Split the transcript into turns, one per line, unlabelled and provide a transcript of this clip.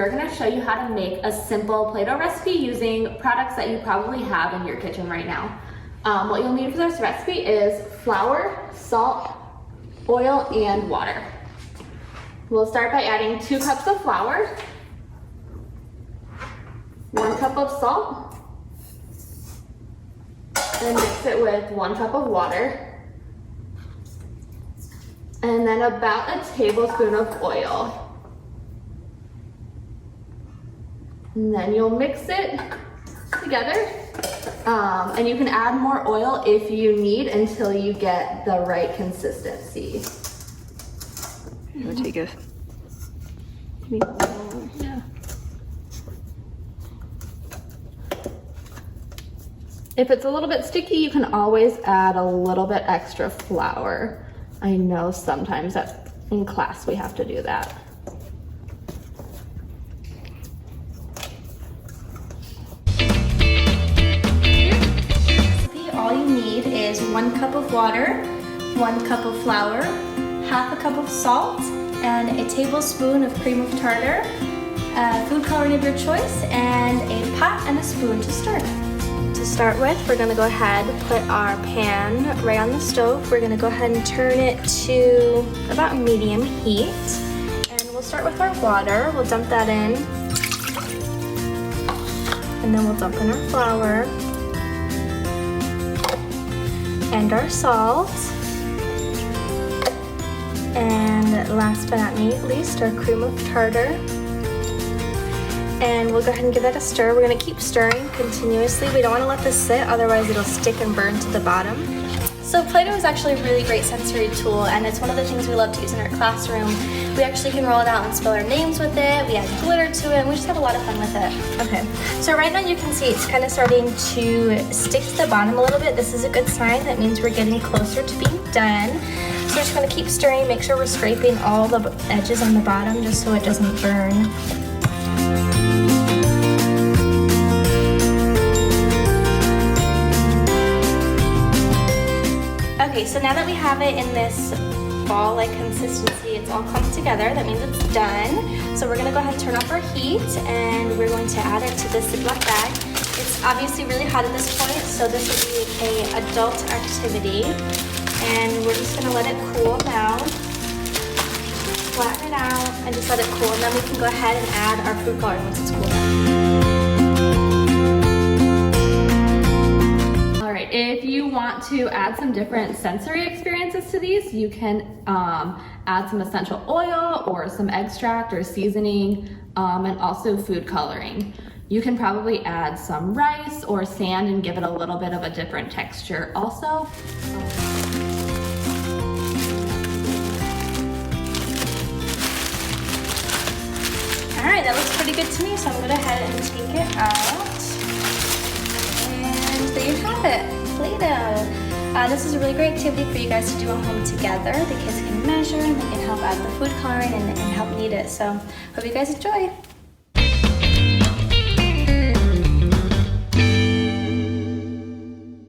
we're gonna show you how to make a simple Play-Doh recipe using products that you probably have in your kitchen right now. What you'll need for this recipe is flour, salt, oil, and water. We'll start by adding 2 cups of flour, 1 cup of salt, and mix it with 1 cup of water. And then about a tablespoon of oil. And then you'll mix it together. And you can add more oil if you need until you get the right consistency.
I'll take a... Yeah.
If it's a little bit sticky, you can always add a little bit extra flour. I know sometimes in class we have to do that.
All you need is 1 cup of water, 1 cup of flour, half a cup of salt, and a tablespoon of cream of tartar, food coloring of your choice, and a pot and a spoon to stir. To start with, we're gonna go ahead and put our pan right on the stove. We're gonna go ahead and turn it to about medium heat. And we'll start with our water. We'll dump that in. And then we'll dump in our flour. And our salt. And last but not least, our cream of tartar. And we'll go ahead and give that a stir. We're gonna keep stirring continuously. We don't wanna let this sit, otherwise it'll stick and burn to the bottom. So Play-Doh is actually a really great sensory tool, and it's one of the things we love to use in our classroom. We actually can roll it out and spell our names with it. We add glitter to it, and we just have a lot of fun with it. Okay, so right now you can see it's kind of starting to stick to the bottom a little bit. This is a good sign. That means we're getting closer to being done. So we're just gonna keep stirring, make sure we're scraping all the edges on the bottom just so it doesn't burn. Okay, so now that we have it in this ball-like consistency, it's all clumped together. That means it's done. So we're gonna go ahead and turn off our heat, and we're going to add it to this Ziploc bag. It's obviously really hot at this point, so this will be an adult activity. And we're just gonna let it cool down. Flatten it out, and just let it cool. And then we can go ahead and add our food coloring once it's cooled down.
If you want to add some different sensory experiences to these, you can add some essential oil or some extract or seasoning, and also food coloring. You can probably add some rice or sand and give it a little bit of a different texture also.
All right, that looks pretty good to me, so I'm gonna go ahead and take it out. And there you have it. Play-Doh. This is a really great activity for you guys to do at home together. The kids can measure and they can help add the food coloring and help knead it. So hope you guys enjoy.